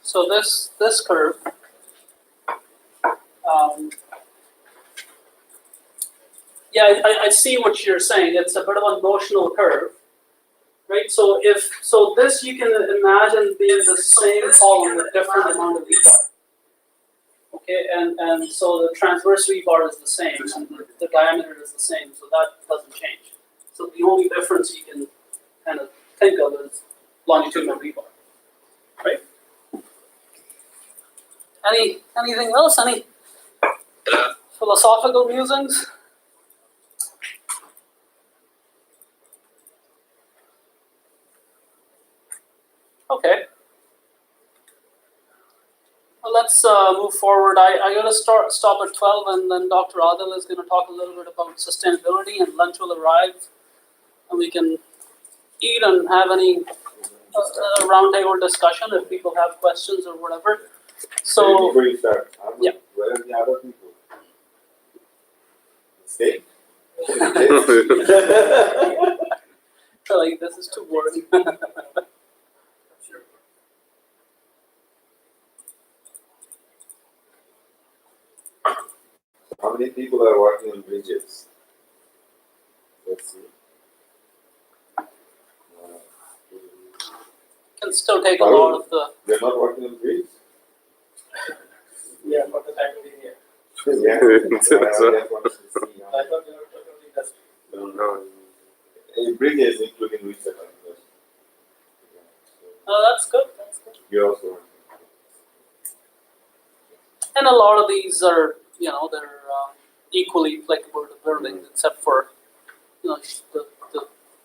So this curve, yeah, I see what you're saying. It's a bit of a notional curve, right? So this you can imagine being the same column with different amount of rebar. Okay, and so the transverse rebar is the same, and the diameter is the same, so that doesn't change. So the only difference you can kind of think of is longitudinal rebar, right? Anything else? Any philosophical musings? Okay. Well, let's move forward. I got to stop at 12, and then Dr. Adil is going to talk a little bit about sustainability, and lunch will arrive, and we can eat and have any roundtable discussion if people have questions or whatever. So, before you start, yeah. Where are the other people? Stay? Like, this is too boring. How many people are working on bridges? Let's see. Can still take a lot of the. They're not working on bridges? Yeah, for the time being, yeah. Yeah. I just wanted to see I thought you were talking industry. No. Bridges including research. Oh, that's good. That's good. You're also working. And a lot of these are, they're equally applicable to buildings, except for, the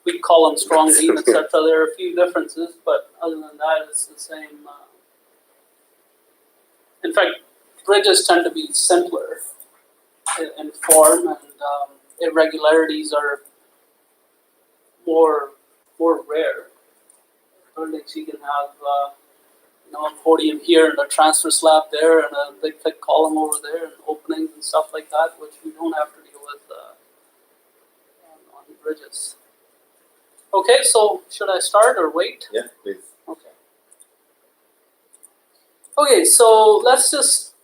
we call them strong beam, etc. There are a few differences, but other than that, it's the same. In fact, bridges tend to be simpler in form, and irregularities are more rare. Buildings, you can have a podium here and a transfer slab there and a big thick column over there and openings and stuff like that, which we don't have to deal with on bridges. Okay, so should I start or wait? Yeah, please. Okay. Okay, so let's just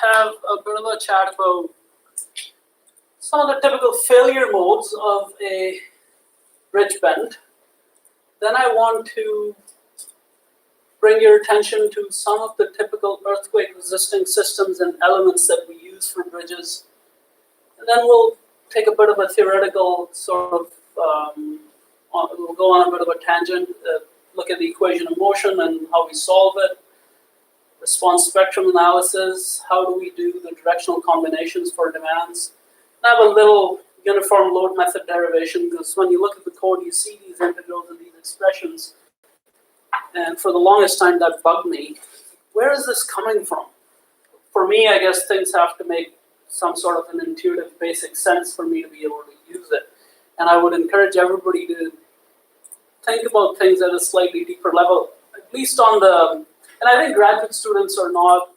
have a bit of a chat about some of the typical failure modes of a bridge bend. Then I want to bring your attention to some of the typical earthquake resisting systems and elements that we use for bridges. And then we'll take a bit of a theoretical sort of, we'll go on a bit of a tangent, look at the equation of motion and how we solve it, response spectrum analysis, how do we do the directional combinations for demands. And I have a little uniform load method derivation, because when you look at the code, you see these integrals and these expressions. And for the longest time, that bugged me. Where is this coming from? For me, I guess things have to make some sort of an intuitive, basic sense for me to be able to use it. And I would encourage everybody to think about things at a slightly deeper level, at least on the, and I think graduate students are not,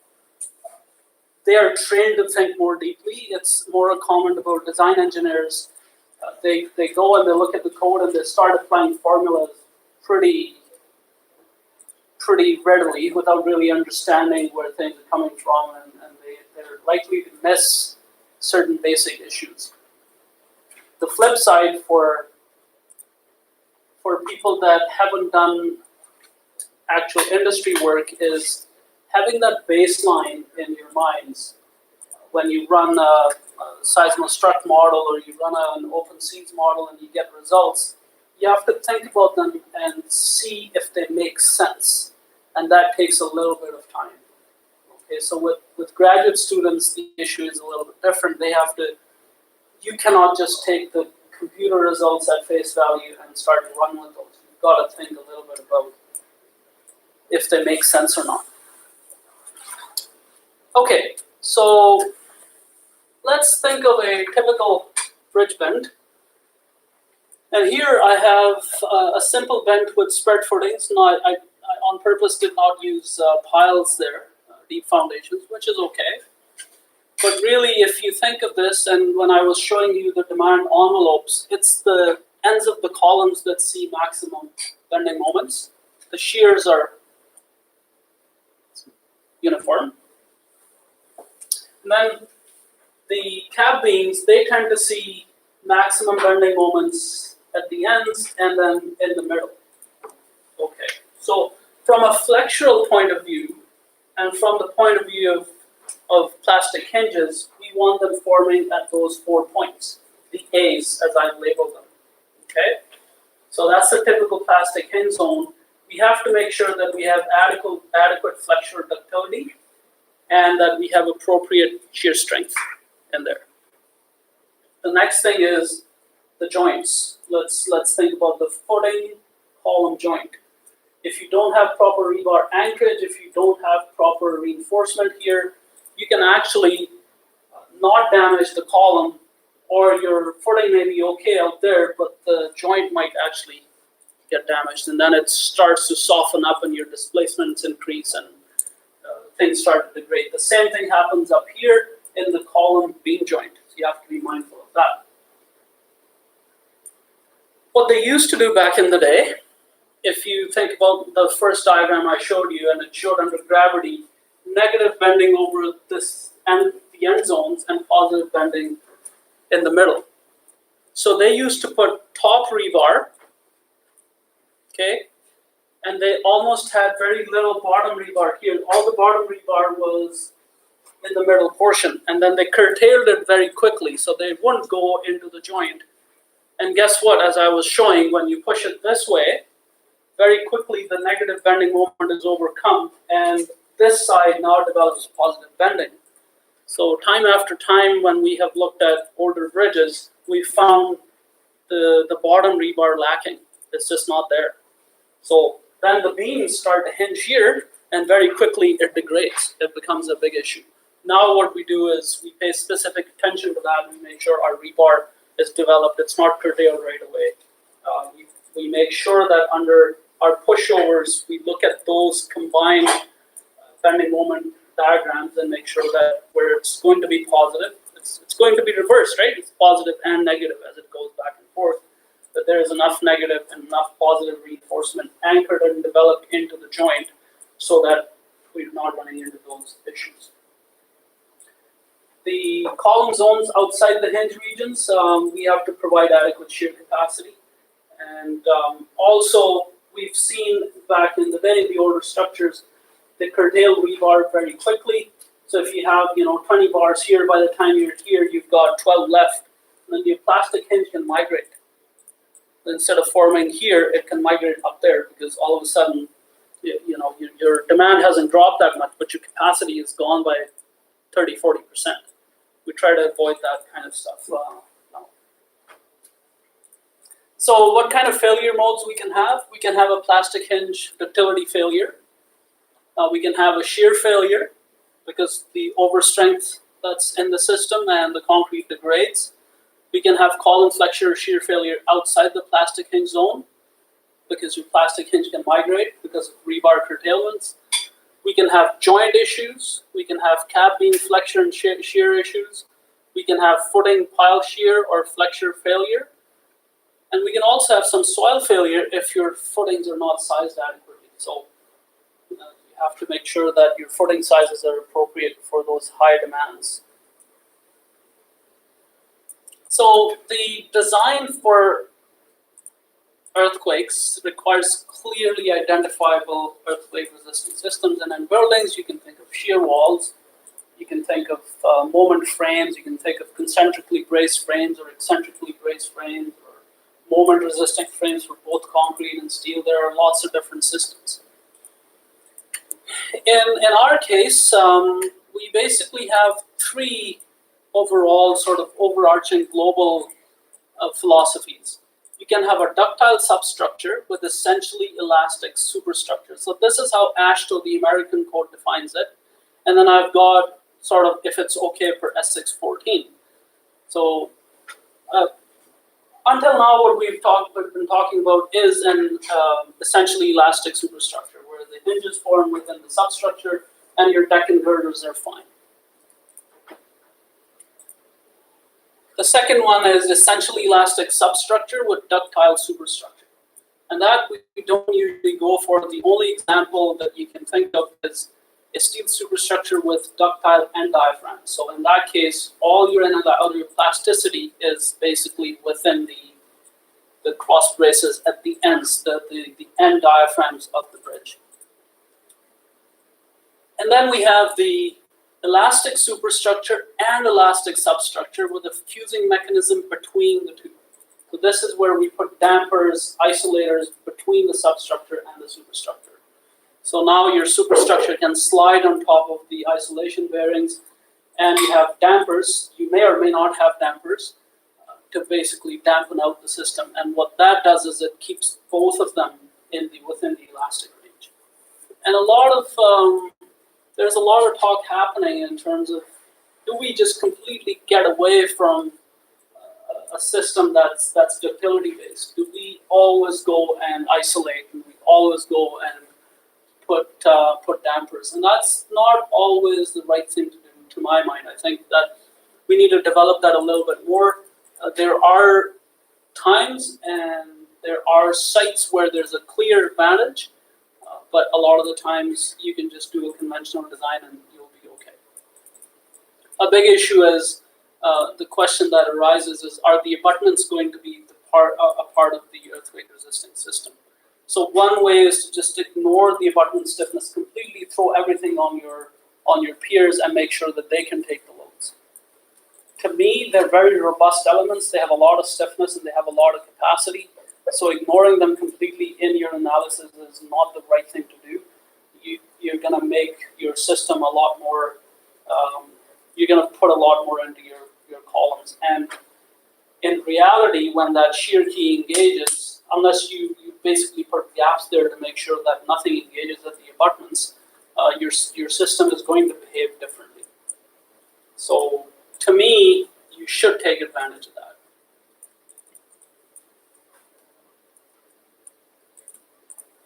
they are trained to think more deeply. It's more a comment about design engineers. They go and they look at the code and they start applying formulas pretty readily without really understanding where things are coming from, and they're likely to miss certain basic issues. The flip side for people that haven't done actual industry work is having that baseline in your minds. When you run a seismostruct model or you run an open seeds model and you get results, you have to think about them and see if they make sense. And that takes a little bit of time. Okay, so with graduate students, the issue is a little bit different. They have to, you cannot just take the computer results at face value and start to run with those. You've got to think a little bit about if they make sense or not. Okay, so let's think of a typical bridge bend. And here I have a simple bend with spread footings. Now I on purpose did not use piles there, deep foundations, which is okay. But really, if you think of this, and when I was showing you the demand envelopes, it's the ends of the columns that see maximum bending moments. The shears are uniform. And then the cab beams, they tend to see maximum bending moments at the ends and then in the middle. Okay, so from a flexural point of view and from the point of view of plastic hinges, we want them forming at those 4 points, the A's as I've labeled them. Okay, so that's the typical plastic hinge zone. We have to make sure that we have adequate flexural ductility and that we have appropriate shear strength in there. The next thing is the joints. Let's think about the footing column joint. If you don't have proper rebar anchorage, if you don't have proper reinforcement here, you can actually not damage the column, or your footing may be okay out there, but the joint might actually get damaged, and then it starts to soften up and your displacements increase and things start to degrade. The same thing happens up here in the column beam joint, so you have to be mindful of that. What they used to do back in the day, if you think about the first diagram I showed you, and it showed under gravity, negative bending over this and the end zones and positive bending in the middle. So they used to put top rebar, okay, and they almost had very little bottom rebar here. All the bottom rebar was in the middle portion, and then they curtailed it very quickly so they wouldn't go into the joint. And guess what, as I was showing, when you push it this way, very quickly the negative bending moment is overcome, and this side now develops positive bending. So time after time, when we have looked at older bridges, we found the bottom rebar lacking. It's just not there. So then the beams start to hinge here, and very quickly it degrades. It becomes a big issue. Now what we do is we pay specific attention to that. We make sure our rebar is developed. It's not curtailed right away. We make sure that under our pushovers, we look at those combined bending moment diagrams and make sure that where it's going to be positive, it's going to be reversed, right? It's positive and negative as it goes back and forth. That there is enough negative and enough positive reinforcement anchored and developed into the joint so that we're not running into those issues. The column zones outside the hinge regions, we have to provide adequate shear capacity. And also, we've seen back in the day, the older structures, they curtail rebar very quickly. So if you have 20 bars here, by the time you're here, you've got 12 left. And then your plastic hinge can migrate. Instead of forming here, it can migrate up there because all of a sudden, your demand hasn't dropped that much, but your capacity is gone by 30–40%. We try to avoid that kind of stuff now. So what kind of failure modes we can have? We can have a plastic hinge ductility failure. We can have a shear failure because the overstrength that's in the system and the concrete degrades. We can have column flexure shear failure outside the plastic hinge zone because your plastic hinge can migrate because of rebar curtailments. We can have joint issues. We can have cab beam flexure and shear issues. We can have footing pile shear or flexure failure. And we can also have some soil failure if your footings are not sized adequately. So you have to make sure that your footing sizes are appropriate for those high demands. So the design for earthquakes requires clearly identifiable earthquake-resistant systems. And in buildings, you can think of shear walls, you can think of moment frames, you can think of concentrically braced frames or eccentrically braced frames, or moment-resisting frames for both concrete and steel. There are lots of different systems. In our case, we basically have three overall sort of overarching global philosophies. You can have a ductile substructure with essentially elastic superstructure. So this is how AASHTO, the American code, defines it. And then I've got sort of if it's okay for S614. So until now, what we've been talking about is an essentially elastic superstructure where the hinges form within the substructure and your deck and girders are fine. The second one is essentially elastic substructure with ductile superstructure. And that we don't usually go for. The only example that you can think of is a steel superstructure with ductile and diaphragm. So in that case, all your plasticity is basically within the cross braces at the ends, the end diaphragms of the bridge. And then we have the elastic superstructure and elastic substructure with a fusing mechanism between the two. So this is where we put dampers, isolators between the substructure and the superstructure. So now your superstructure can slide on top of the isolation bearings, and you have dampers. You may or may not have dampers to basically dampen out the system. And what that does is it keeps both of them within the elastic range. And there's a lot of talk happening in terms of, do we just completely get away from a system that's ductility based? Do we always go and isolate? Do we always go and put dampers? And that's not always the right thing to do, to my mind. I think that we need to develop that a little bit more. There are times and there are sites where there's a clear advantage, but a lot of the times you can just do a conventional design and you'll be okay. A big issue is the question that arises is, are the abutments going to be a part of the earthquake resisting system? So one way is to just ignore the abutment stiffness completely, throw everything on your piers and make sure that they can take the loads. To me, they're very robust elements. They have a lot of stiffness and they have a lot of capacity. So ignoring them completely in your analysis is not the right thing to do. You're going to make your system a lot more, you're going to put a lot more into your columns. And in reality, when that shear key engages, unless you basically put gaps there to make sure that nothing engages at the abutments, your system is going to behave differently. So to me, you should take advantage of that.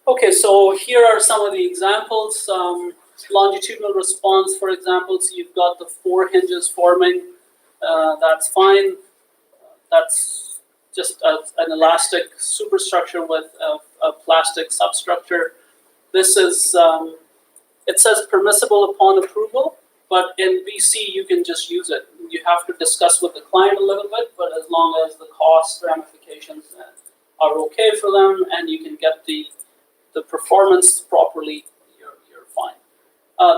Okay, so here are some of the examples. Longitudinal response, for example, so you've got the 4 hinges forming. That's fine. That's just an elastic superstructure with a plastic substructure. This is, it says permissible upon approval, but in BC you can just use it. You have to discuss with the client a little bit, but as long as the cost ramifications are okay for them and you can get the performance properly, you're fine.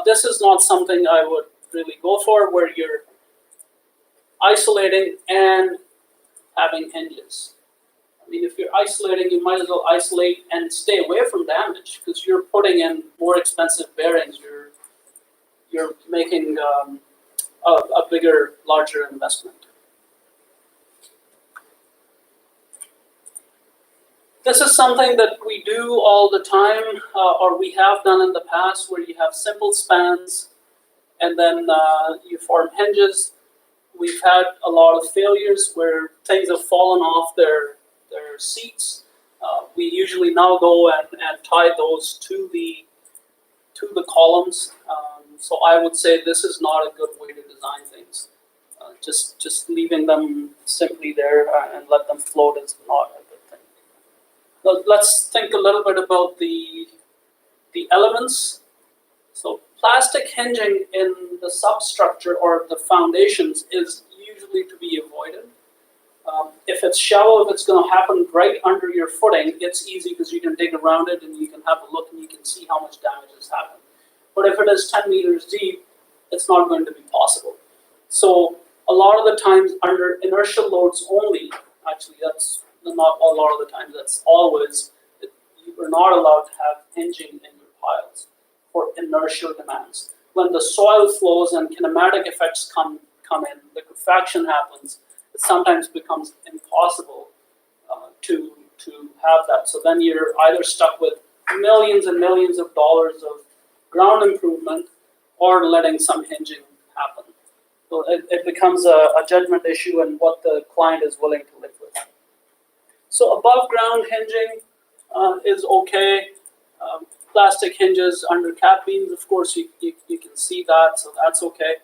This is not something I would really go for, where you're isolating and having hinges. I mean, if you're isolating, you might as well isolate and stay away from damage, because you're putting in more expensive bearings. You're making a bigger, larger investment. This is something that we do all the time, or we have done in the past, where you have simple spans and then you form hinges. We've had a lot of failures where things have fallen off their seats. We usually now go and tie those to the columns. So I would say this is not a good way to design things. Just leaving them simply there and let them float is not a good thing. Let's think a little bit about the elements. So plastic hinging in the substructure or the foundations is usually to be avoided. If it's shallow, if it's going to happen right under your footing, it's easy because you can dig around it and you can have a look and you can see how much damage has happened. But if it is 10 meters deep, it's not going to be possible. So a lot of the times under inertial loads only, actually that's not a lot of the times, that's always, you are not allowed to have hinging in your piles for inertial demands. When the soil flows and kinematic effects come in, liquefaction happens, it sometimes becomes impossible to have that. So then you're either stuck with millions and millions of dollars of ground improvement or letting some hinging happen. So it becomes a judgment issue and what the client is willing to live with. So above ground hinging is okay. Plastic hinges under cap beams, of course, you can see that, so that's okay.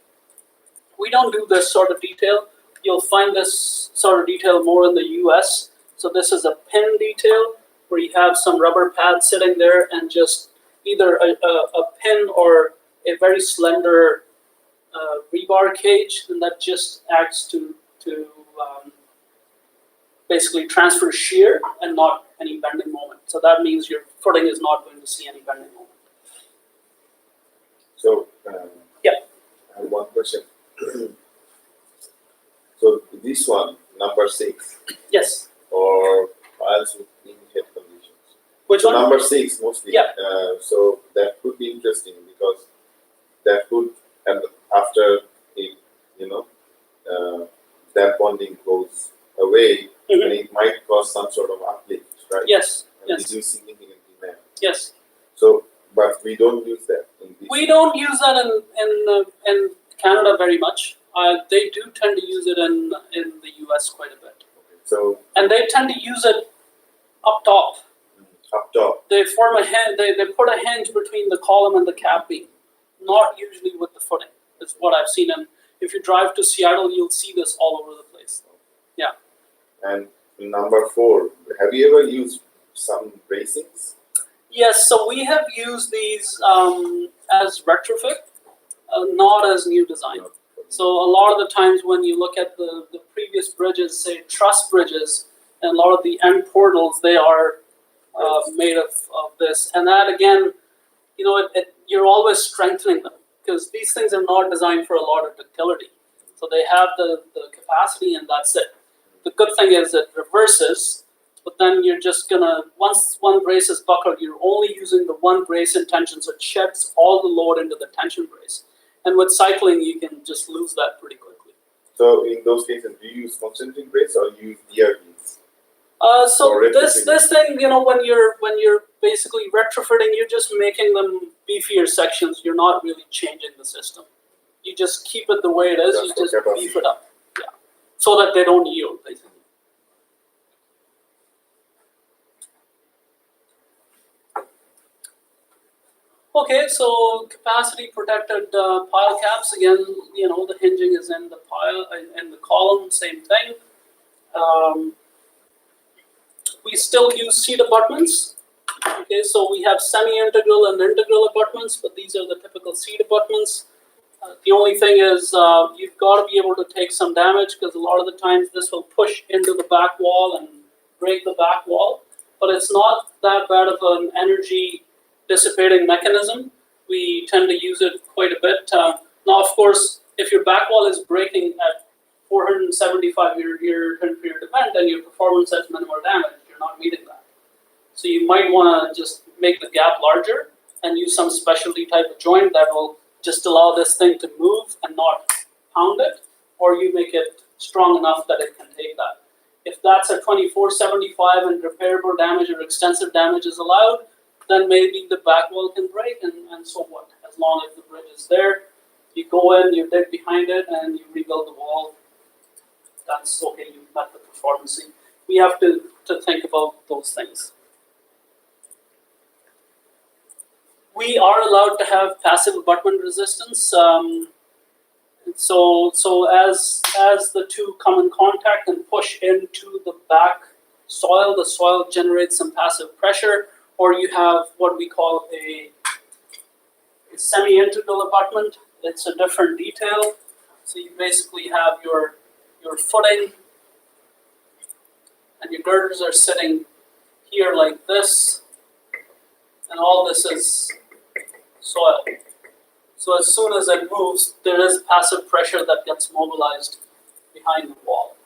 We don't do this sort of detail. You'll find this sort of detail more in the US. So this is a pin detail where you have some rubber pad sitting there and just either a pin or a very slender rebar cage, and that just acts to basically transfer shear and not any bending moment. So that means your footing is not going to see any bending moment. So, Yeah. I have one question. So this one, number 6, Yes. or piles with in-head conditions. Which So one? number 6 mostly. Yeah. So that could be interesting because that could, and after it, that bonding goes away, Mhm. and it might cause some sort of uplift, right? Yes. And Yes. reduce significant demand. Yes. So, but we don't use that in this. We don't use that in Canada very much. They do tend to use it in the US quite a bit, So and they tend to use it up top. up top. They form a hinge. They put a hinge between the column and the cap beam, not usually with the footing. That's what I've seen. And if you drive to Seattle, you'll see this all over the place. Yeah. And number 4, have you ever used some bracings? Yes. So we have used these as retrofit, not as new design. So a lot of the times when you look at the previous bridges, say truss bridges, and a lot of the end portals, they are made of this. And that again, you're always strengthening them because these things are not designed for a lot of ductility. So they have the capacity and that's it. The good thing is it reverses, but then you're just gonna, once one brace is buckled, you're only using the one brace in tension, so it sheds all the load into the tension brace. And with cycling, you can just lose that pretty quickly. So in those cases, do you use concentric brace or use DRBs? So Or this retrofitting. thing, when you're basically retrofitting, you're just making them beefier sections. You're not really changing the system. You just keep it the way it is. Just You for just capacity. beef it up, yeah, so that they don't yield, basically. Okay, so capacity protected pile caps. Again, the hinging is in the pile, in the column, same thing. We still use seat abutments. Okay, so we have semi-integral and integral abutments, but these are the typical seat abutments. The only thing is you've got to be able to take some damage because a lot of the times this will push into the back wall and break the back wall, but it's not that bad of an energy dissipating mechanism. We tend to use it quite a bit. Now, of course, if your back wall is breaking at 475 year period event and your performance has minimal damage, you're not meeting that. So you might want to just make the gap larger and use some specialty type of joint that will just allow this thing to move and not pound it, or you make it strong enough that it can take that. If that's a 2475 and repairable damage or extensive damage is allowed, then maybe the back wall can break, and so what? As long as the bridge is there, you go in, you dig behind it, and you rebuild the wall. That's okay, you've met the performance. We have to think about those things. We are allowed to have passive abutment resistance. So as the two come in contact and push into the back soil, the soil generates some passive pressure, or you have what we call a semi-integral abutment. It's a different detail. So you basically have your footing, and your girders are sitting here like this, and all this is soil. So as soon as it moves, there is passive pressure that gets mobilized behind the wall.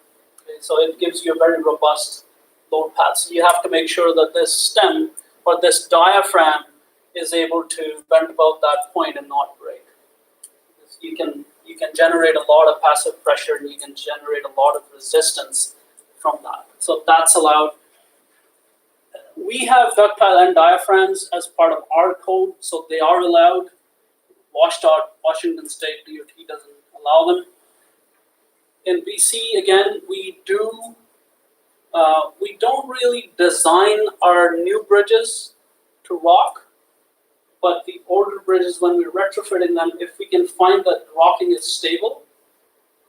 Okay, so it gives you a very robust load path. So you have to make sure that this stem or this diaphragm is able to bend about that point and not break. Because you can generate a lot of passive pressure and you can generate a lot of resistance from that. So that's allowed. We have ductile end diaphragms as part of our code, so they are allowed. Washington State DOT doesn't allow them. In BC, again, we don't really design our new bridges to rock, but the older bridges, when we're retrofitting them, if we can find that rocking is stable,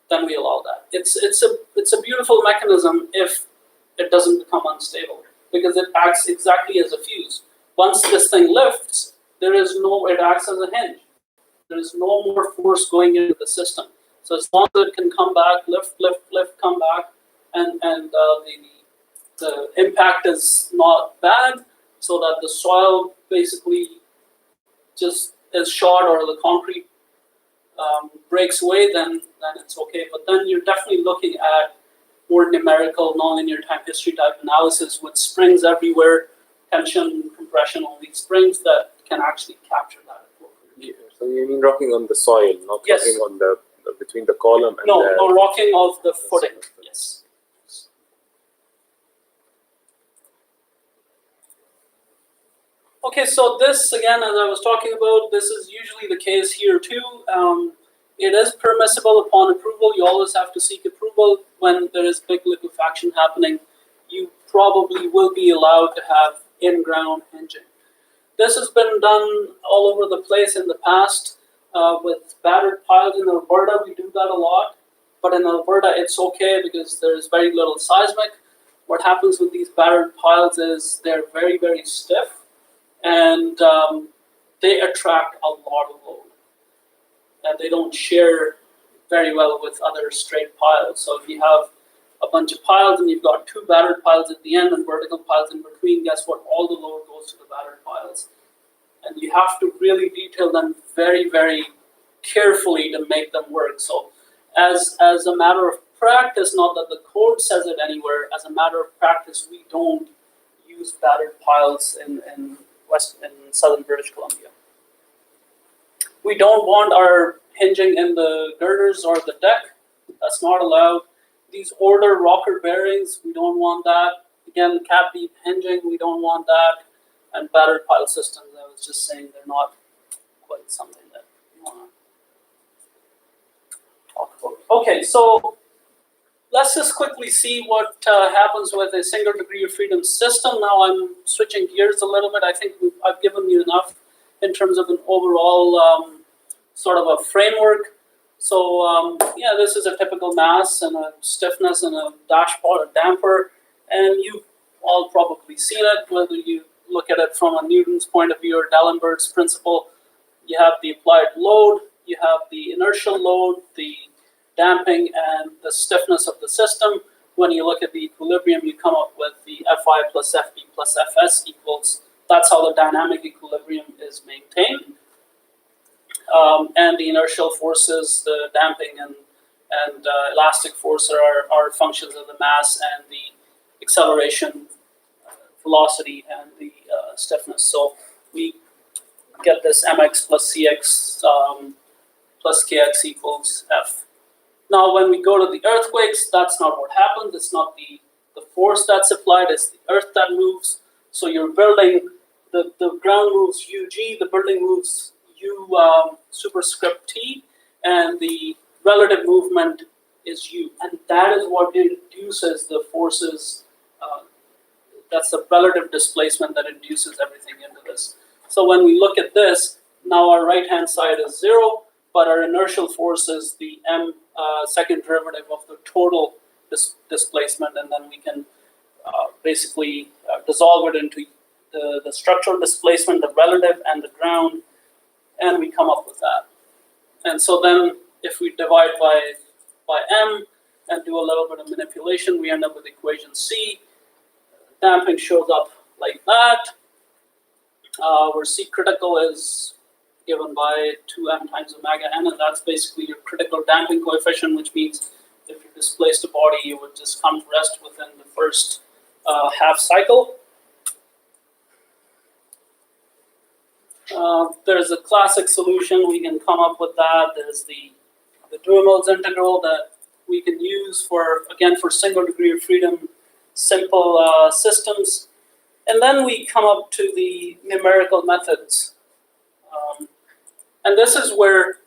then we allow that. It's a beautiful mechanism if it doesn't become unstable, because it acts exactly as a fuse. Once this thing lifts, it acts as a hinge. There is no more force going into the system. So as long as it can come back, lift, come back, and the impact is not bad, so that the soil basically just is shot or the concrete breaks away, then it's okay. But then you're definitely looking at more numerical, nonlinear time history type analysis with springs everywhere, tension, compression on these springs that can actually capture that appropriately. Yeah. So you mean rocking on the soil, not Yes. rocking on the between the column and No, the... no rocking of the footing. Yes. Okay, so this again, as I was talking about, this is usually the case here too. It is permissible upon approval. You always have to seek approval when there is big liquefaction happening. You probably will be allowed to have in-ground hinging. This has been done all over the place in the past with battered piles. In Alberta, we do that a lot. But in Alberta, it's okay because there's very little seismic. What happens with these battered piles is they're very, very stiff, and they attract a lot of load. And they don't share very well with other straight piles. So if you have a bunch of piles and you've got two battered piles at the end and vertical piles in between, guess what? All the load goes to the battered piles. And you have to really detail them very, very carefully to make them work. So as a matter of practice, not that the code says it anywhere, as a matter of practice, we don't use battered piles in southern British Columbia. We don't want our hinging in the girders or the deck. That's not allowed. These order rocker bearings, we don't want that. Again, cap deep hinging, we don't want that. And battered pile systems, I was just saying, they're not quite something that you want to talk about. Okay, so let's just quickly see what happens with a single degree of freedom system. Now I'm switching gears a little bit. I think I've given you enough in terms of an overall sort of a framework. So yeah, this is a typical mass and a stiffness and a dashpot, a damper, and you've all probably seen it, whether you look at it from a Newton's point of view or D'Alembert's principle. You have the applied load, you have the inertial load, the damping, and the stiffness of the system. When you look at the equilibrium, you come up with the Fi plus Fb plus Fs equals, that's how the dynamic equilibrium is maintained. And the inertial forces, the damping and elastic force are functions of the mass and the acceleration, velocity, and the stiffness. So we get this mx plus cx plus kx equals F. Now when we go to the earthquakes, that's not what happens. It's not the force that's applied, it's the earth that moves. So you're building, the ground moves UG, the building moves U superscript T, and the relative movement is U. And that is what induces the forces, that's the relative displacement that induces everything into this. So when we look at this, now our right-hand side is 0, but our inertial force is the m second derivative of the total displacement, and then we can basically dissolve it into the structural displacement, the relative, and the ground, and we come up with that. And so then if we divide by m and do a little bit of manipulation, we end up with equation C. Damping shows up like that, where C critical is given by 2m times omega n, and that's basically your critical damping coefficient, which means if you displaced a body, you would just come to rest within the first half cycle. There's a classic solution. We can come up with that. There's the Duhamel's integral that we can use for, again, for single degree of freedom, simple systems. And then we come up to the numerical methods. And this is where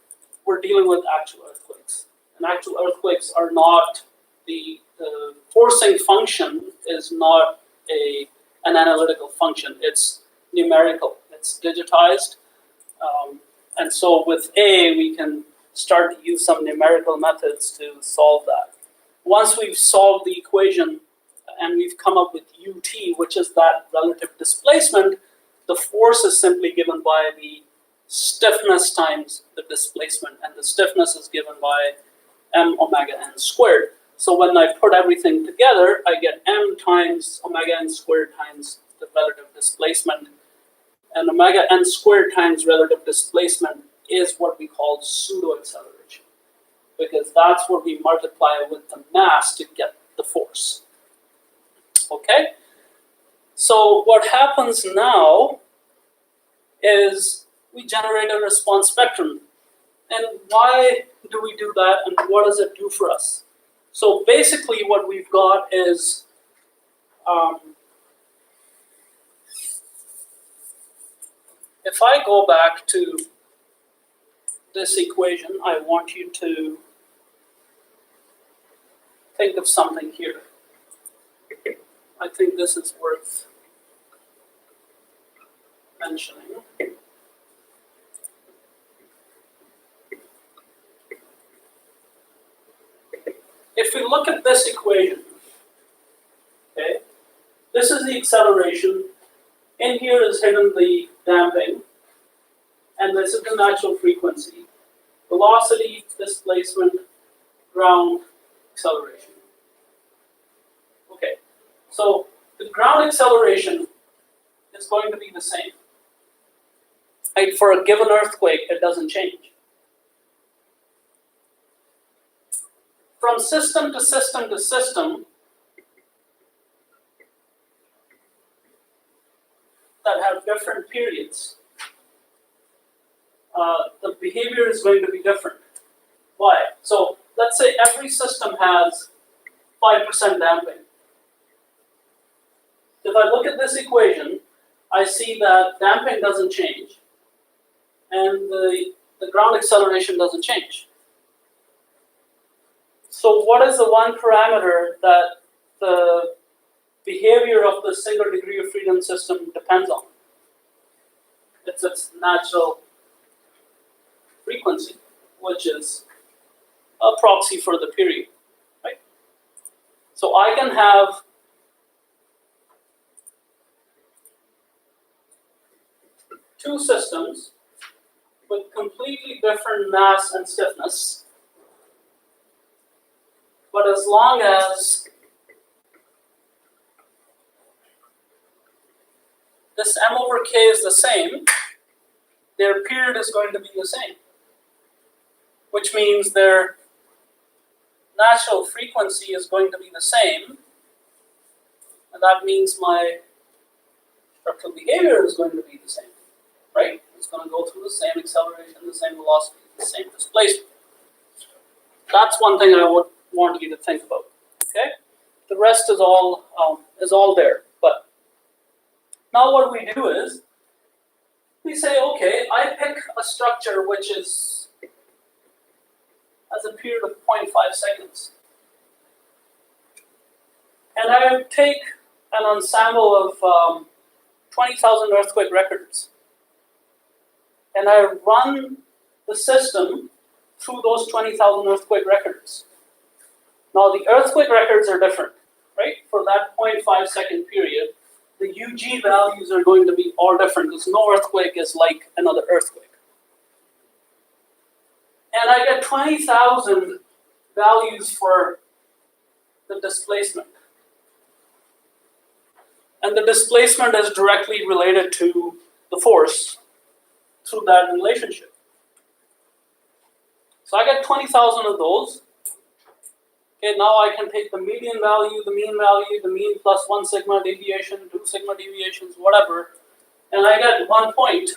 we're dealing with actual earthquakes. And actual earthquakes are not, the forcing function is not an analytical function. It's numerical. It's digitized. And so with A, we can start to use some numerical methods to solve that. Once we've solved the equation and we've come up with ut, which is that relative displacement, the force is simply given by the stiffness times the displacement, and the stiffness is given by m omega n squared. So when I put everything together, I get m times omega n squared times the relative displacement, and omega n squared times relative displacement is what we call pseudo-acceleration, because that's what we multiply with the mass to get the force. Okay? So what happens now is we generate a response spectrum. And why do we do that, and what does it do for us? So basically what we've got is if I go back to this equation, I want you to think of something here. I think this is worth mentioning. If we look at this equation, okay, this is the acceleration. In here is hidden the damping, and this is the natural frequency. Velocity, displacement, ground, acceleration. Okay, so the ground acceleration is going to be the same. Right? For a given earthquake, it doesn't change. From system to system to system, that have different periods, the behavior is going to be different. Why? So let's say every system has 5% damping. If I look at this equation, I see that damping doesn't change, and the ground acceleration doesn't change. So what is the one parameter that the behavior of the single degree of freedom system depends on? It's its natural frequency, which is a proxy for the period, right? So I can have two systems with completely different mass and stiffness, but as long as this m over k is the same, their period is going to be the same, which means their natural frequency is going to be the same, and that means my structural behavior is going to be the same, right? It's going to go through the same acceleration, the same velocity, the same displacement. That's one thing I would want you to think about, okay? The rest is all there, but now what we do is, we say, okay, I pick a structure which has a period of 0.5 seconds. And I take an ensemble of 20,000 earthquake records. And I run the system through those 20,000 earthquake records. Now the earthquake records are different, right? For that 0.5 second period, the UG values are going to be all different because no earthquake is like another earthquake. And I get 20,000 values for the displacement. And the displacement is directly related to the force through that relationship. So I get 20,000 of those. Okay, now I can take the median value, the mean plus 1 sigma deviation, 2 sigma deviations, whatever, and I get 1 point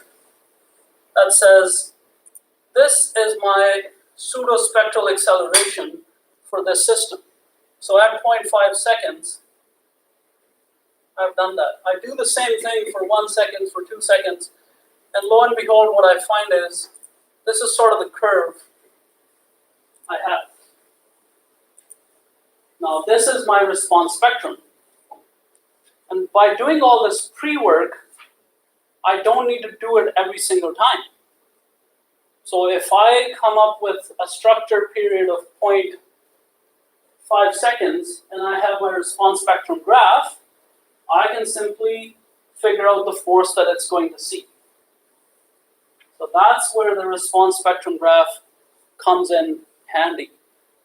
that says, this is my pseudo-spectral acceleration for this system. So at 0.5 seconds, I've done that. I do the same thing for 1 second, for 2 seconds, and lo and behold, what I find is, this is sort of the curve I have. Now this is my response spectrum. And by doing all this pre-work, I don't need to do it every single time. So if I come up with a structured period of 0.5 seconds and I have my response spectrum graph, I can simply figure out the force that it's going to see. So that's where the response spectrum graph comes in handy.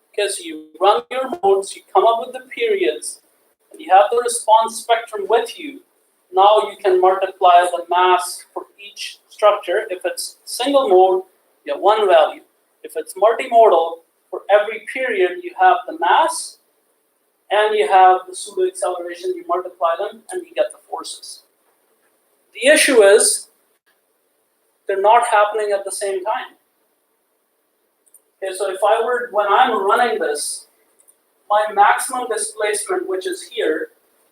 Because you run your modes, you come up with the periods, and you have the response spectrum with you. Now you can multiply the mass for each structure. If it's single mode, you have one value. If it's multimodal, for every period you have the mass and you have the pseudo acceleration, you multiply them and you get the forces. The issue is they're not happening at the same time. Okay, so if I were, when I'm running this, my maximum displacement, which is here,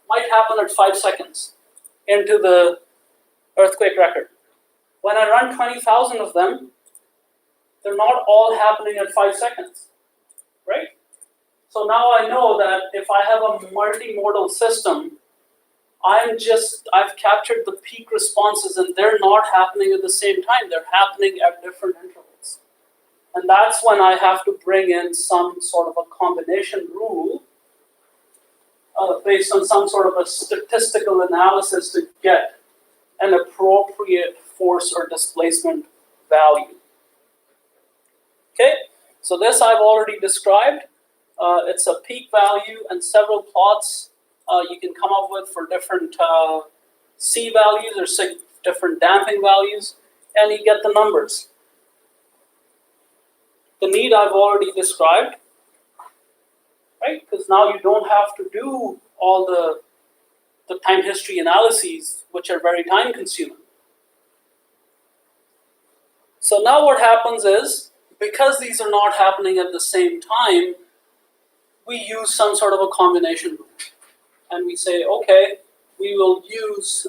might happen at 5 seconds into the earthquake record. When I run 20,000 of them, they're not all happening at 5 seconds, right? So now I know that if I have a multimodal system, I've captured the peak responses and they're not happening at the same time. They're happening at different intervals. And that's when I have to bring in some sort of a combination rule based on some sort of a statistical analysis to get an appropriate force or displacement value. Okay, so this I've already described. It's a peak value and several plots you can come up with for different C values or different damping values, and you get the numbers. The need I've already described, right? Because now you don't have to do all the time history analyses, which are very time consuming. So now what happens is, because these are not happening at the same time, we use some sort of a combination rule. And we say, okay, we will use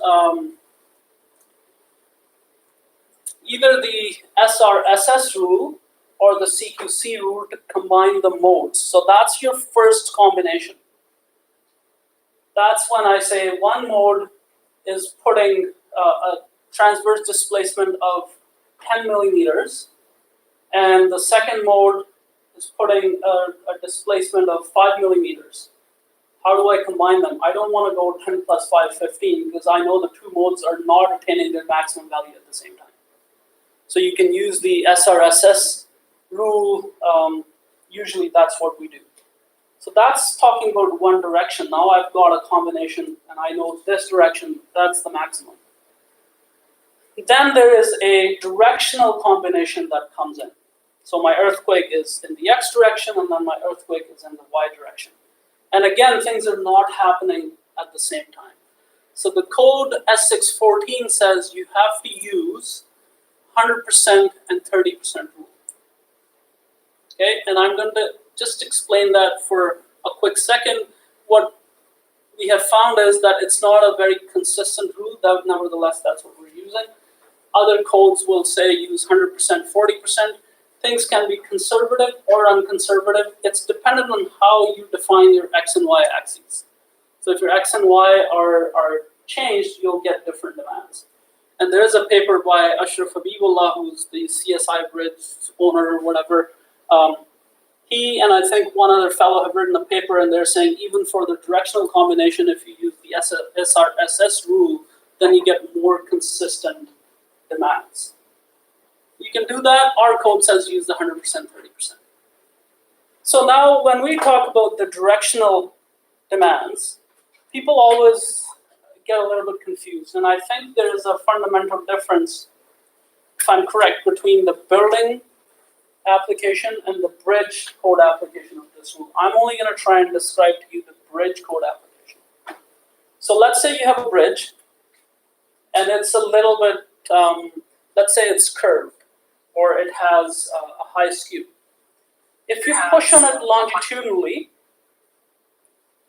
either the SRSS rule or the CQC rule to combine the modes. So that's your first combination. That's when I say one mode is putting a transverse displacement of 10 millimeters, and the second mode is putting a displacement of 5 millimeters. How do I combine them? I don't want to go 10 plus 5, 15, because I know the two modes are not attaining their maximum value at the same time. So you can use the SRSS rule. Usually that's what we do. So that's talking about one direction. Now I've got a combination and I know this direction, that's the maximum. Then there is a directional combination that comes in. So my earthquake is in the X direction and then my earthquake is in the Y direction. And again, things are not happening at the same time. So the code S614 says you have to use 100% and 30% rule. Okay, and I'm going to just explain that for a quick second. What we have found is that it's not a very consistent rule, but nevertheless, that's what we're using. Other codes will say use 100%, 40%. Things can be conservative or unconservative. It's dependent on how you define your X and Y axes. So if your X and Y are changed, you'll get different demands. And there is a paper by Ashraf Habibullah, who's the CSI Bridge owner or whatever. He and I think one other fellow have written a paper, and they're saying even for the directional combination, if you use the SRSS rule, then you get more consistent demands. You can do that. Our code says use the 100%, 30%. So now when we talk about the directional demands, people always get a little bit confused. And I think there is a fundamental difference, if I'm correct, between the building application and the bridge code application of this rule. I'm only going to try and describe to you the bridge code application. So let's say you have a bridge and it's a little bit, let's say it's curved or it has a high skew. If you push on it longitudinally,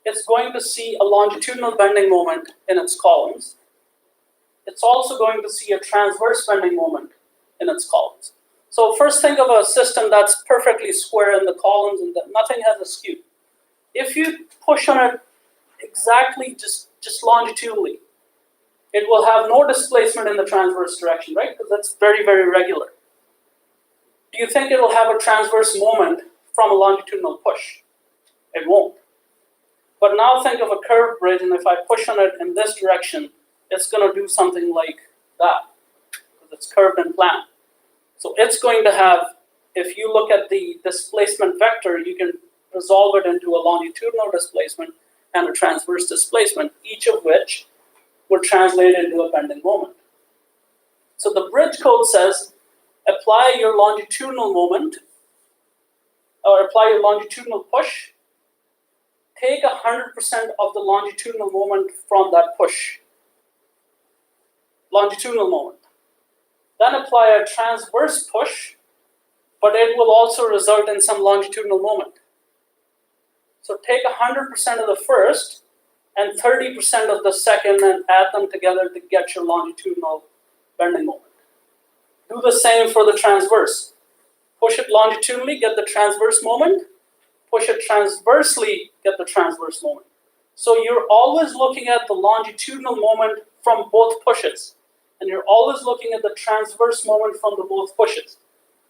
it's going to see a longitudinal bending moment in its columns. It's also going to see a transverse bending moment in its columns. So first think of a system that's perfectly square in the columns and that nothing has a skew. If you push on it exactly just longitudinally, it will have no displacement in the transverse direction, right? Because that's very, very regular. Do you think it will have a transverse moment from a longitudinal push? It won't. But now think of a curved bridge, and if I push on it in this direction, it's going to do something like that, because it's curved and planned. So it's going to have, if you look at the displacement vector, you can resolve it into a longitudinal displacement and a transverse displacement, each of which will translate into a bending moment. So the bridge code says, apply your longitudinal moment, or apply your longitudinal push, take 100% of the longitudinal moment from that push. Longitudinal moment. Then apply a transverse push, but it will also result in some longitudinal moment. So take 100% of the first and 30% of the second and add them together to get your longitudinal bending moment. Do the same for the transverse. Push it longitudinally, get the transverse moment. Push it transversely, get the transverse moment. So you're always looking at the longitudinal moment from both pushes. And you're always looking at the transverse moment from the both pushes.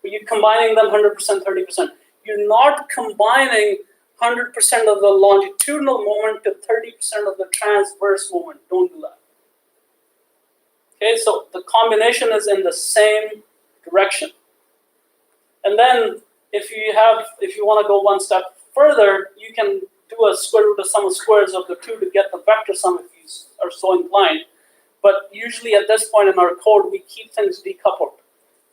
But you're combining them 100%, 30%. You're not combining 100% of the longitudinal moment to 30% of the transverse moment. Don't do that. Okay, so the combination is in the same direction. And then if you want to go one step further, you can do a square root of sum of squares of the two to get the vector sum if you are so inclined. But usually at this point in our code, we keep things decoupled.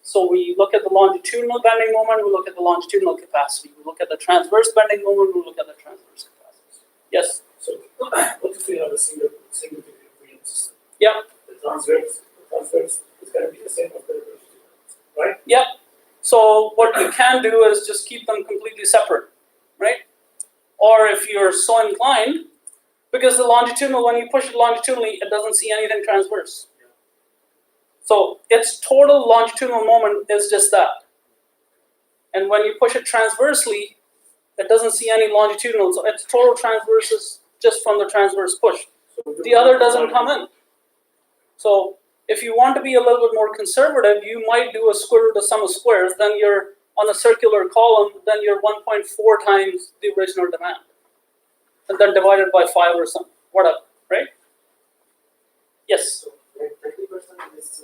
So we look at the longitudinal bending moment, we look at the longitudinal capacity. We look at the transverse bending moment, we look at the transverse capacity. Yes? So what if we have a single equilibrium system? Yeah. The transverse is going to be the same as the reverse, right? Yeah. So what you can do is just keep them completely separate, right? Or if you're so inclined, because the longitudinal, when you push it longitudinally, it doesn't see anything transverse. So its total longitudinal moment is just that. And when you push it transversely, it doesn't see any longitudinal. So its total transverse is just from the transverse push. The other doesn't come in. So if you want to be a little bit more conservative, you might do a square root of sum of squares. Then you're on a circular column, then you're 1.4 times the original demand. And then divided by 5 or something, whatever, right? Yes? So 30% is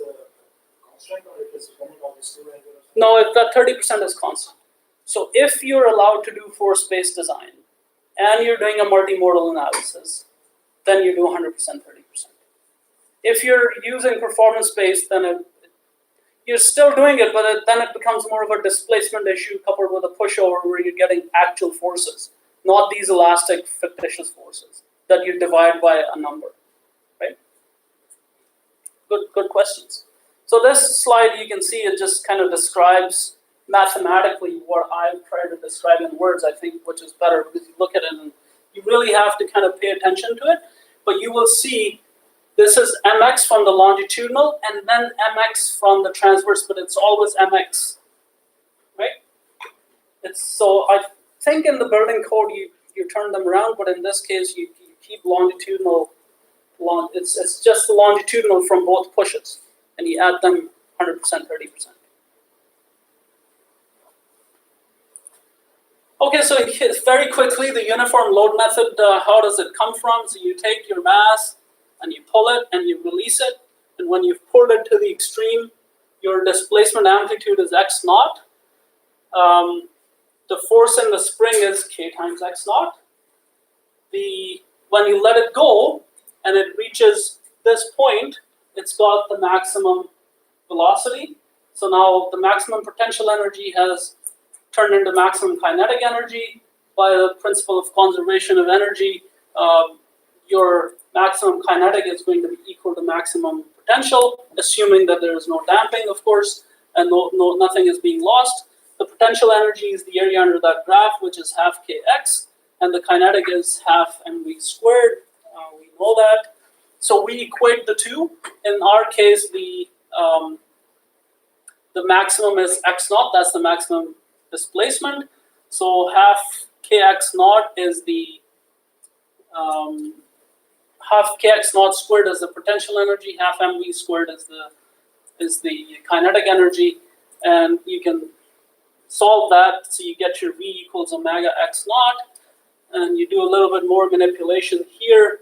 constant, or it is depending on the student? No, if that 30% is constant. So if you're allowed to do force-based design and you're doing a multimodal analysis, then you do 100%, 30%. If you're using performance-based, then you're still doing it, but then it becomes more of a displacement issue coupled with a pushover where you're getting actual forces, not these elastic fictitious forces that you divide by a number, right? Good questions. So this slide, you can see it just kind of describes mathematically what I've tried to describe in words, I think, which is better because you look at it and you really have to kind of pay attention to it. But you will see this is mx from the longitudinal and then mx from the transverse, but it's always mx, right? So I think in the building code you turn them around, but in this case you keep longitudinal. It's just the longitudinal from both pushes, and you add them 100%, 30%. Okay, so very quickly, the uniform load method, how does it come from? So you take your mass and you pull it and you release it, and when you've pulled it to the extreme, your displacement amplitude is x naught. The force in the spring is k times x naught. When you let it go and it reaches this point, it's got the maximum velocity. So now the maximum potential energy has turned into maximum kinetic energy. By the principle of conservation of energy, your maximum kinetic is going to be equal to maximum potential, assuming that there is no damping, of course, and nothing is being lost. The potential energy is the area under that graph, which is half kx, and the kinetic is half mv squared. We know that. So we equate the two. In our case, the maximum is x naught. That's the maximum displacement. So half kx naught is the half kx naught squared is the potential energy. Half mv squared is the kinetic energy, and you can solve that so you get your v equals omega x naught, and you do a little bit more manipulation here,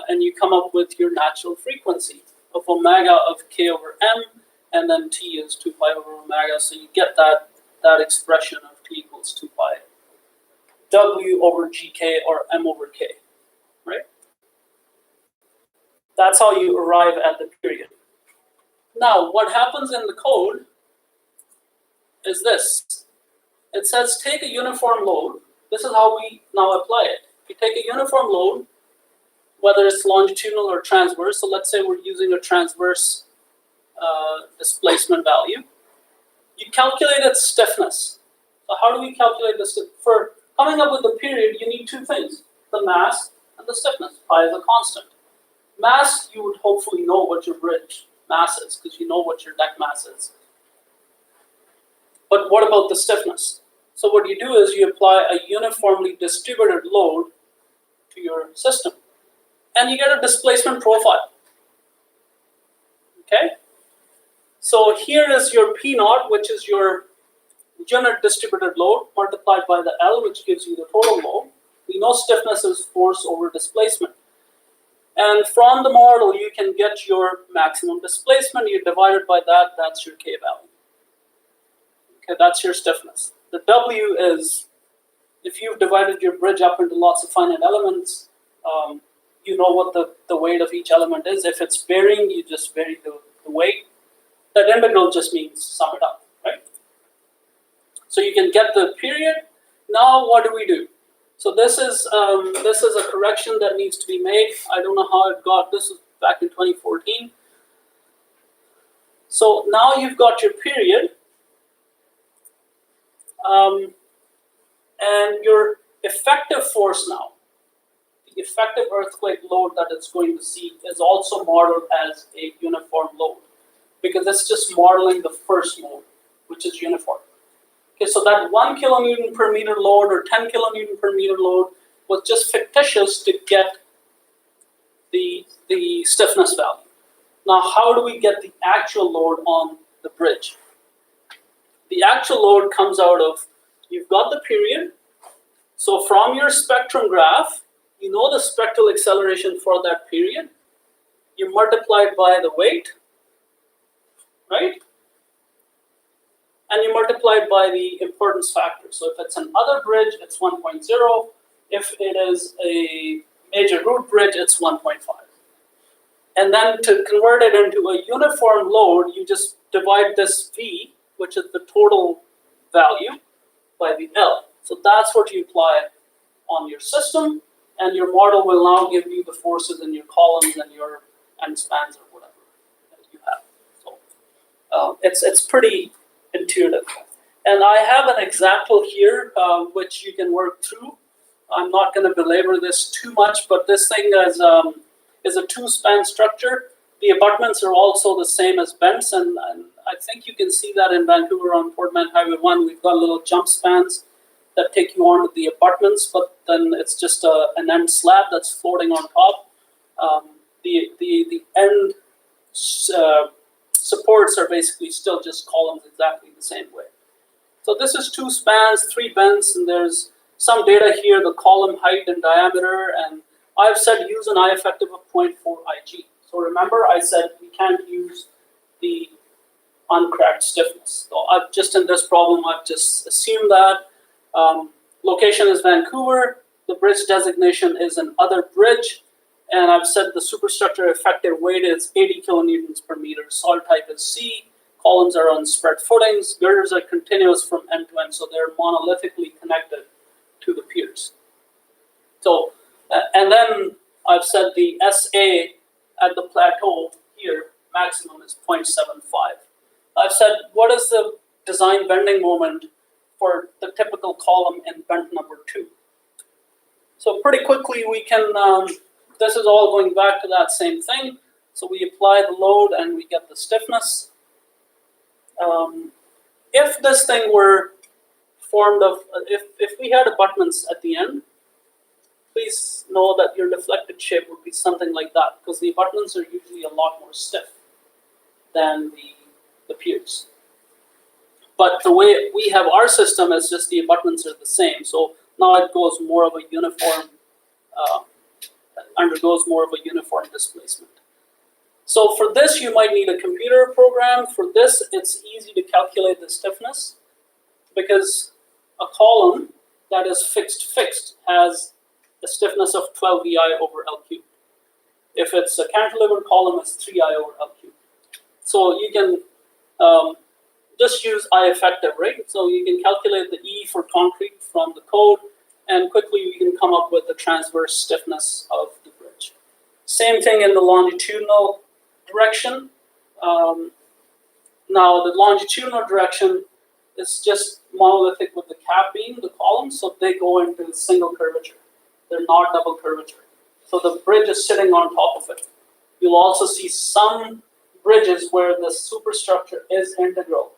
and you come up with your natural frequency of omega of k over m, and then T is 2 pi over omega. So you get that expression of T equals 2 pi W over GK or M over K, right? That's how you arrive at the period. Now, what happens in the code is this. It says take a uniform load. This is how we now apply it. You take a uniform load, whether it's longitudinal or transverse. So let's say we're using a transverse displacement value. You calculate its stiffness. So how do we calculate this? For coming up with the period, you need two things: the mass and the stiffness. Pi is a constant. Mass, you would hopefully know what your bridge mass is because you know what your deck mass is. But what about the stiffness? So what you do is you apply a uniformly distributed load to your system, and you get a displacement profile. Okay? So here is your P naught, which is your unit distributed load, multiplied by the L, which gives you the total load. We know stiffness is force over displacement. And from the model, you can get your maximum displacement. You divide it by that, that's your K value. Okay, that's your stiffness. The W is, if you've divided your bridge up into lots of finite elements, you know what the weight of each element is. If it's varying, you just vary the weight. That integral just means sum it up, right? So you can get the period. Now what do we do? So this is a correction that needs to be made. I don't know how it got. This was back in 2014. So now you've got your period, and your effective force now, the effective earthquake load that it's going to see is also modeled as a uniform load, because it's just modeling the first load, which is uniform. Okay, so that 1 kilonewton per meter load or 10 kilonewton per meter load was just fictitious to get the stiffness value. Now, how do we get the actual load on the bridge? The actual load comes out of, you've got the period. So from your spectrum graph, you know the spectral acceleration for that period. You multiply it by the weight, right? And you multiply it by the importance factor. So if it's an other bridge, it's 1.0. If it is a major root bridge, it's 1.5. And then to convert it into a uniform load, you just divide this V, which is the total value, by the L. So that's what you apply on your system, and your model will now give you the forces in your columns and your end spans or whatever that you have. So it's pretty intuitive. And I have an example here which you can work through. I'm not going to belabor this too much, but this thing is a two-span structure. The abutments are also the same as bends, and I think you can see that in Vancouver on Portman Highway 1. We've got little jump spans that take you onto the abutments, but then it's just an end slab that's floating on top. The end supports are basically still just columns exactly the same way. So this is two spans, three bends, and there's some data here, the column height and diameter, and I've said use an I effective of 0.4 Ig. So remember, I said we can't use the uncracked stiffness. So I've just in this problem, I've just assumed that. Location is Vancouver. The bridge designation is an other bridge. And I've said the superstructure effective weight is 80 kilonewtons per meter. Soil type is C. Columns are on spread footings. Girders are continuous from end to end, so they're monolithically connected to the piers. So, and then I've said the SA at the plateau here, maximum is 0.75. I've said what is the design bending moment for the typical column in bend number 2. So pretty quickly we can, this is all going back to that same thing. So we apply the load and we get the stiffness. If this thing were formed of, if we had abutments at the end, please know that your deflected shape would be something like that, because the abutments are usually a lot more stiff than the piers. But the way we have our system is just the abutments are the same. So now it goes more of a uniform, undergoes more of a uniform displacement. So for this, you might need a computer program. For this, it's easy to calculate the stiffness because a column that is fixed has a stiffness of 12 VI over L cubed. If it's a cantilever column, it's 3I over L cubed. So you can just use I effective, right? So you can calculate the E for concrete from the code, and quickly we can come up with the transverse stiffness of the bridge. Same thing in the longitudinal direction. Now the longitudinal direction is just monolithic with the cap beam, the columns, so they go into single curvature. They're not double curvature. So the bridge is sitting on top of it. You'll also see some bridges where the superstructure is integral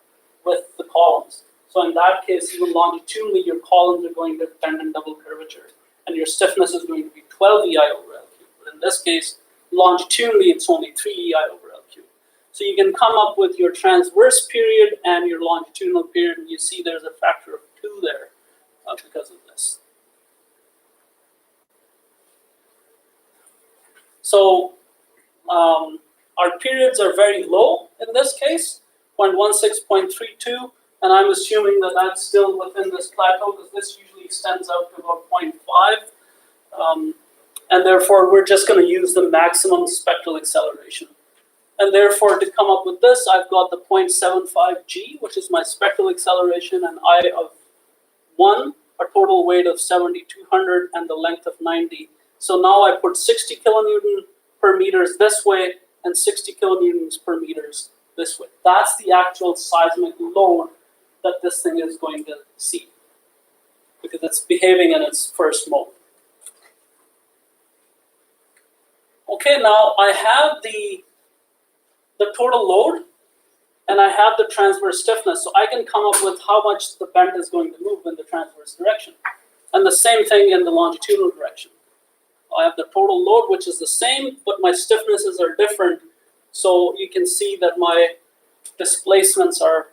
with the columns. So in that case, even longitudinally, your columns are going to bend in double curvature, and your stiffness is going to be 12 EI over L cubed. But in this case, longitudinally, it's only 3 EI over L cubed. So you can come up with your transverse period and your longitudinal period, and you see there's a factor of 2 there because of this. So our periods are very low in this case, 0.16.32, and I'm assuming that that's still within this plateau because this usually extends out to about 0.5, and therefore we're just going to use the maximum spectral acceleration. And therefore, to come up with this, I've got the 0.75 G, which is my spectral acceleration, and I of 1, a total weight of 7,200, and the length of 90. So now I put 60 kilonewton per meters this way and 60 kilonewtons per meters this way. That's the actual seismic load that this thing is going to see because it's behaving in its first mode. Okay, now I have the total load and I have the transverse stiffness, so I can come up with how much the bend is going to move in the transverse direction. And the same thing in the longitudinal direction. I have the total load, which is the same, but my stiffnesses are different. So you can see that my displacements are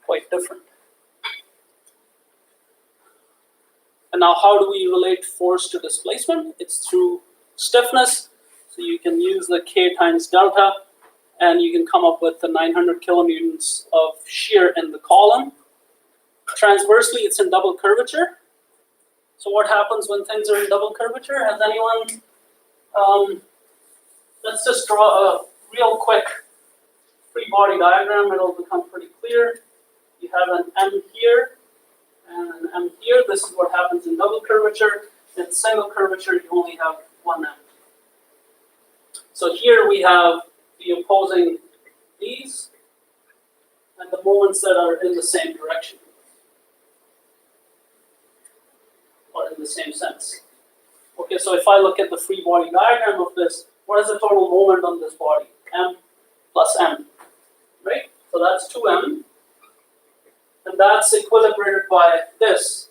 quite different. And now how do we relate force to displacement? It's through stiffness. So you can use the K times delta, and you can come up with the 900 kilonewtons of shear in the column. Transversely, it's in double curvature. So what happens when things are in double curvature? Has anyone, let's just draw a real quick free body diagram. It'll become pretty clear. You have an M here and an M here. This is what happens in double curvature. In single curvature, you only have one M. So here we have the opposing these and the moments that are in the same direction. Or in the same sense. Okay, so if I look at the free body diagram of this, what is the total moment on this body? M plus M, right? So that's 2M, and that's equilibrated by this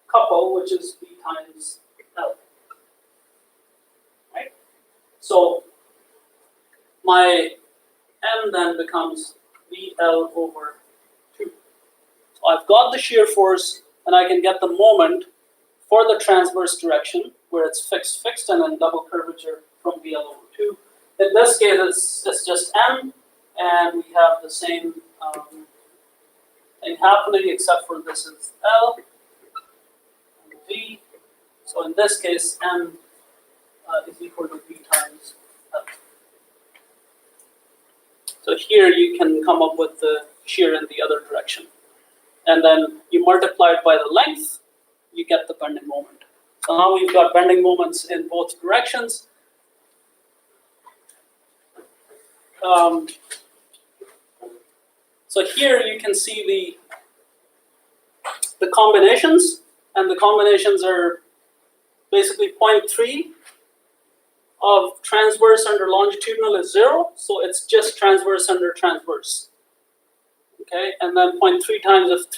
couple, which is V times L, right? So my M then becomes VL over 2. So I've got the shear force, and I can get the moment for the transverse direction, where it's fixed, and then double curvature from VL over 2. In this case, it's just M, and we have the same thing happening, except for this is L and V. So in this case, M is equal to V times L. So here you can come up with the shear in the other direction. And then you multiply it by the length, you get the bending moment. So now we've got bending moments in both directions. So here you can see the combinations, and the combinations are basically 0.3 of transverse under longitudinal is 0, so it's just transverse under transverse. Okay, and then 0.3 times of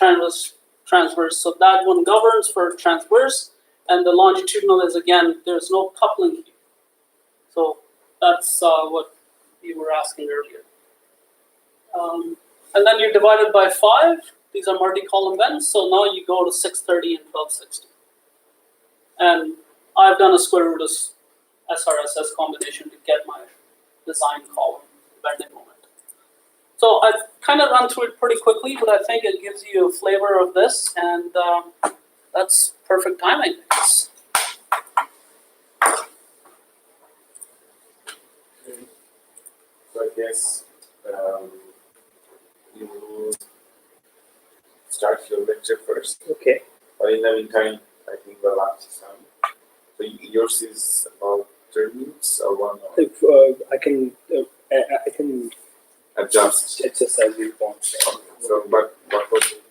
transverse, so that one governs for transverse, and the longitudinal is, again, there's no coupling here. So that's what you were asking earlier. And then you divide it by 5. These are multi-column bends, so now you go to 630 and 1260. And I've done a square root of SRSS combination to get my design column bending moment. So I've kind of run through it pretty quickly, but I think it gives you a flavor of this, and that's perfect timing. So I guess you start your lecture first. Okay. But in the meantime, I think the last time. So yours is about 30 minutes or 1 hour. If I can Adjust. adjust as we want. Okay. So, but what was it?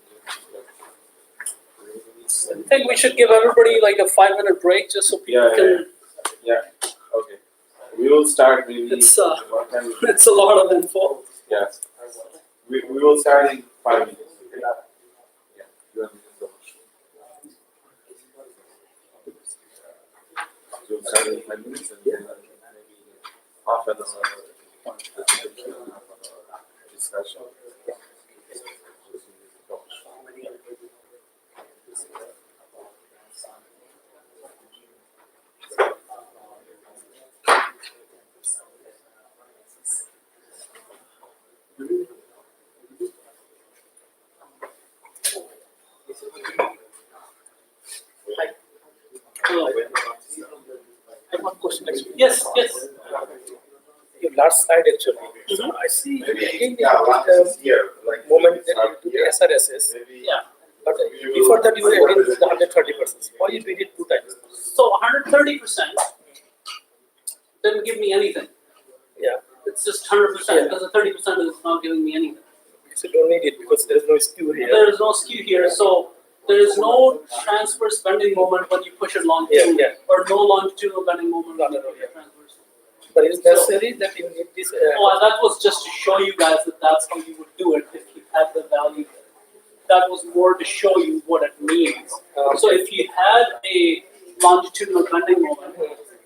I think we should give everybody like a 5-minute break just so people can. Yeah. Okay. We will start maybe. It's what time? it's a lot of info. Yes. We will start in 5 minutes. Okay? Yeah. You want to use the motion? We'll start in 5 minutes and then maybe half an hour discussion. Hello. I have one question actually. Yes, yes. Your last slide actually. Mhm. I see Maybe again here, like moment that start you do here. the SRSS, Maybe Yeah. but before that you again do the 130%. Why you did it 2 times? So 130% didn't give me anything. Yeah, It's just 100% Yeah. because the 30% is not giving me anything. because you don't need it because there is no skew here. There is no skew here, so there is no transverse bending moment when you push it longitudinally, Yeah, or no longitudinal bending moment when you push it transverse. But it's necessary that you need this. Oh, that was just to show you guys that that's how you would do it if you had the value. That was more to show you what it means. So if you had a longitudinal bending moment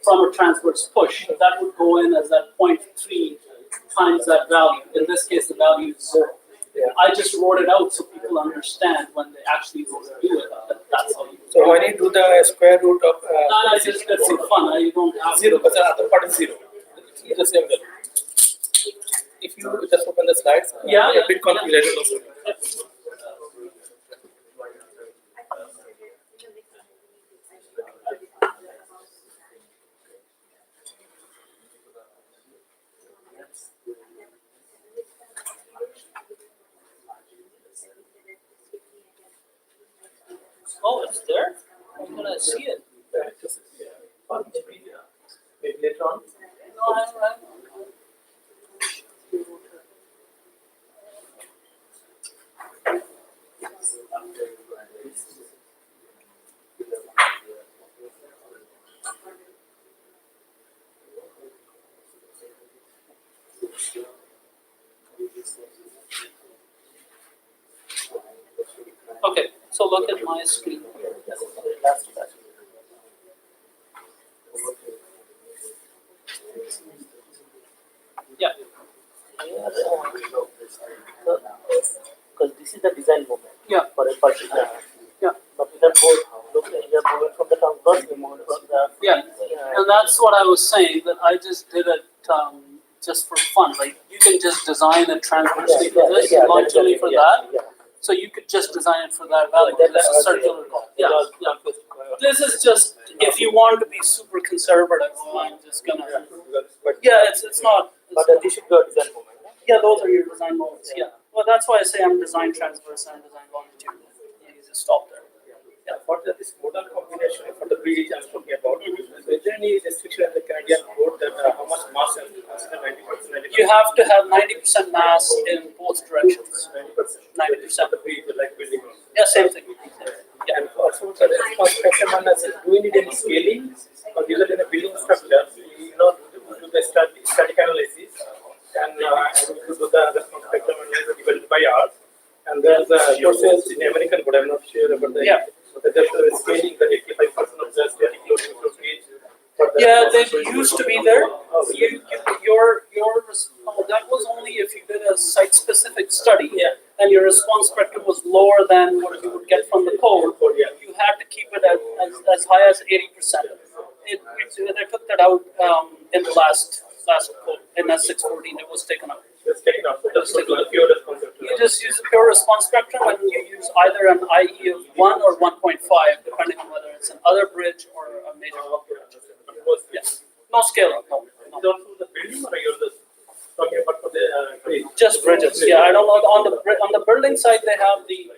from a transverse push, that would go in as that 0.3 times that value. In this case, the value is 0. Yeah. I just wrote it out so people understand when they actually go to do it. That's how you. So when you do the square root of I just that's for fun. I don't have 0, but the other part is 0. It's the same value. If you just open the slides, Yeah, a bit confused also. Oh, it's there. I'm gonna see it. Or maybe later on. No, I. Okay, so look at my screen. Yeah. Because this is the design moment Yeah. for a particular. Yeah. But we have both. Look, we are moving from the transverse, we moving from the. Yeah. And that's what I was saying, that I just did it just for fun. Like, you can just design it transversely for this, longitudinally for that. Yeah. So you could just design it for that value. This is circular cone. Yeah, yeah. This is just, if you want to be super conservative, I'm just gonna. Yeah, it's not. But this should be a design moment. Yeah, those are your design moments. Yeah. Well, that's why I say I'm design transverse and design longitudinal. You just stop there. Yeah, for this modal combination for the bridge I'm talking about, is there any restriction in the Canadian code that how much mass and consider 90%? You have to have 90% mass in both directions. 90% of the bridge, like building on. Yeah, same thing. Yeah, and also the response spectrum analysis, do we need any scaling? Or usually in a building structure, you know, do the static analysis and do the response spectrum analysis divided by R. And there's a courses in American code, I'm not sure about the. Yeah. But there's a scaling that 85% of the static loading from bridge. Yeah, they used to be there. That was only if you did a site-specific study, and your response spectrum was lower than what you would get from the code. You had to keep it as high as 80%. They took that out in the last code. in S614, it was taken out. It's taken out, so just do the pure response spectrum. You just use the pure response spectrum, and you use either an IE of 1 or 1.5, depending on whether it's an other bridge or a major hub bridge. Yes. No scale up, no. Is also the building or you're just talking about for the tree? Just bridges. Yeah, I don't know. On the building side, they have they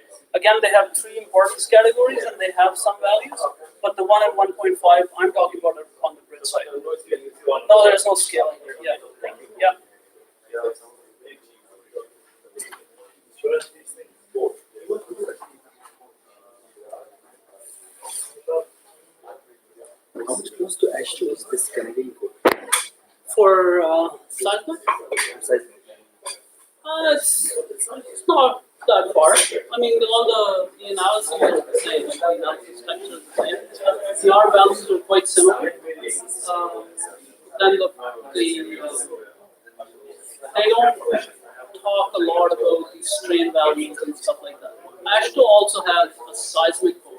have 3 importance categories, and they have some values. But the 1 and 1.5, I'm talking about it on the bridge side. No scaling, it's one. No, there's no scaling here. Yeah. Thank you. Yeah. How much close to H2 is this Canadian code? For Seismic, it's not that far. I mean, all the analysis is the same. Like the analysis structure is the same. The R values are quite similar. Then they don't talk a lot about the strain values and stuff like that. H2 also has a seismic code.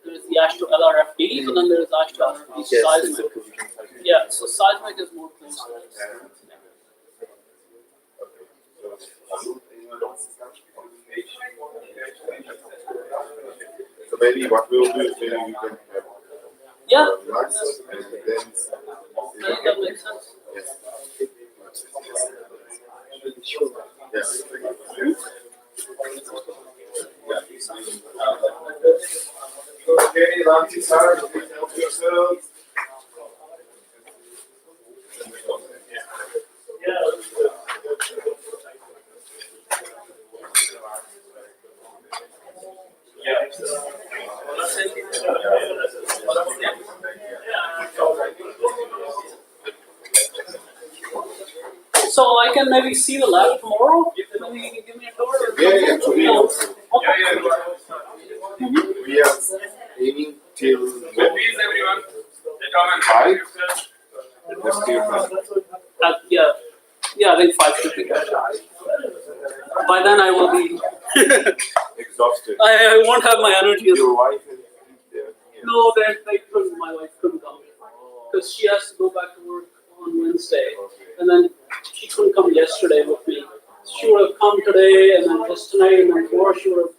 There's the H2 LRFD, and then there's H2 LRFD seismic. Yeah, so seismic is more close to this. So maybe what we'll do is maybe we can have Yeah, lunch and then I think that makes sense. yes. Okay, lunch is hard. Help yourselves. So I can maybe see the lab tomorrow? Maybe you can give me a tour? Yeah, tomorrow. Okay. We are aiming till everyone. 5. Just till 5. Yeah, I think 5 should be good. By then I will be, Exhausted. I won't have my energy. Your wife is there. No, my wife couldn't come. Because she has to go back to work on Wednesday. And then she couldn't come yesterday with me. She would have come today, and then just tonight, and then tomorrow she would have.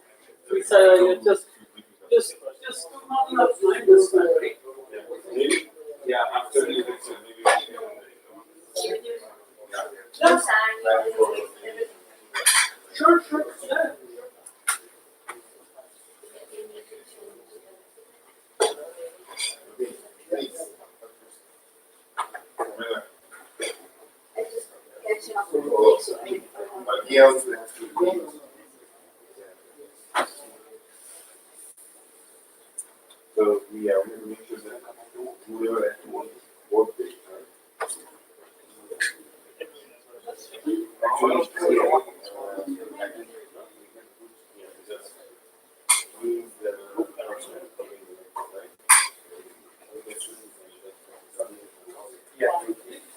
We said, just not enough time this time. Maybe? Yeah, after the election, maybe. Sure, yeah. But he also has to leave. So we are going to make sure that whoever has to work this time. Actually,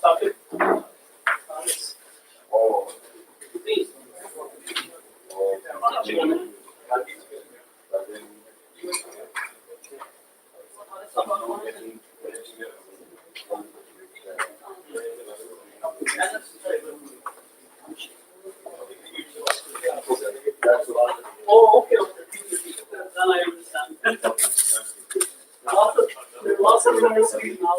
Saqib. oh, Please. Oh, okay. Then I understand. Lots of universities now.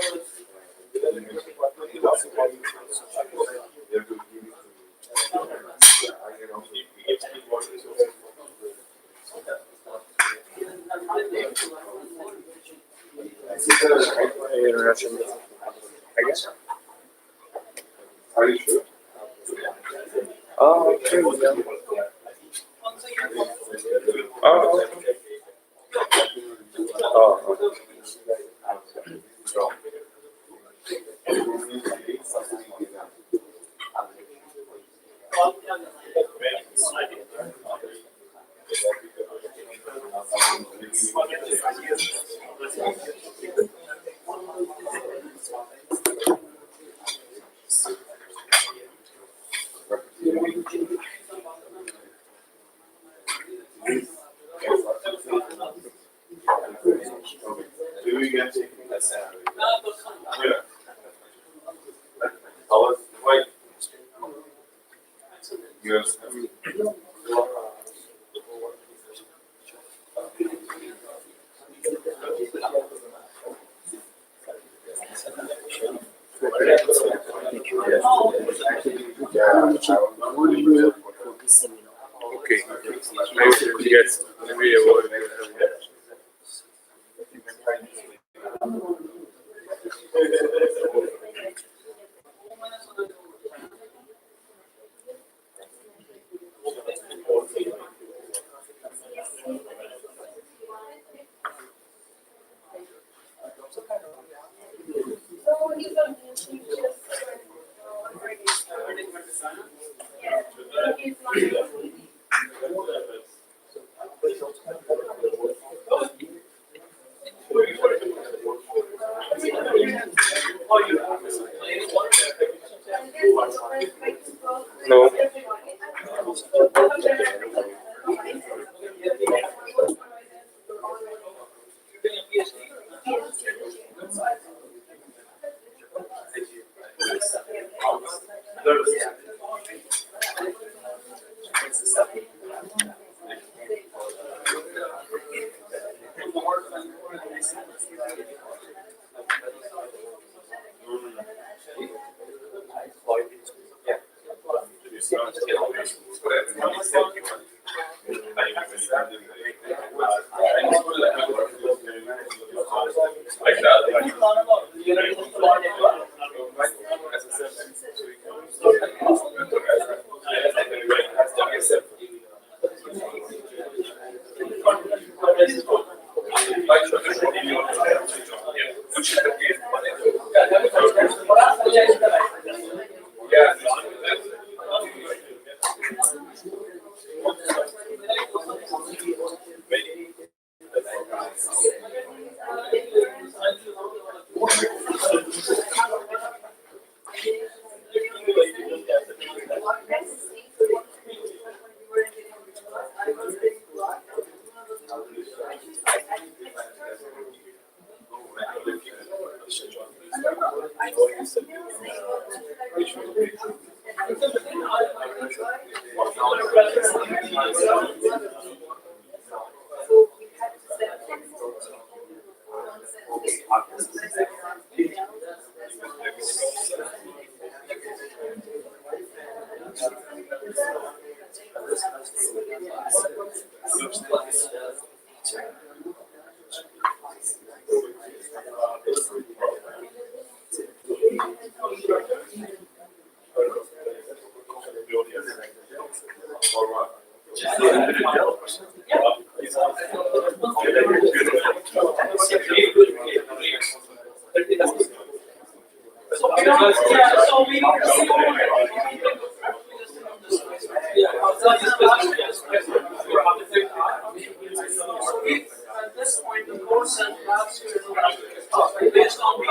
I guess. Are you sure? Oh, okay. Oh. Oh. Do we get taking that salary? Yeah. I was For this seminar. Okay. Yes. Maybe no. At this point, the course and labs based on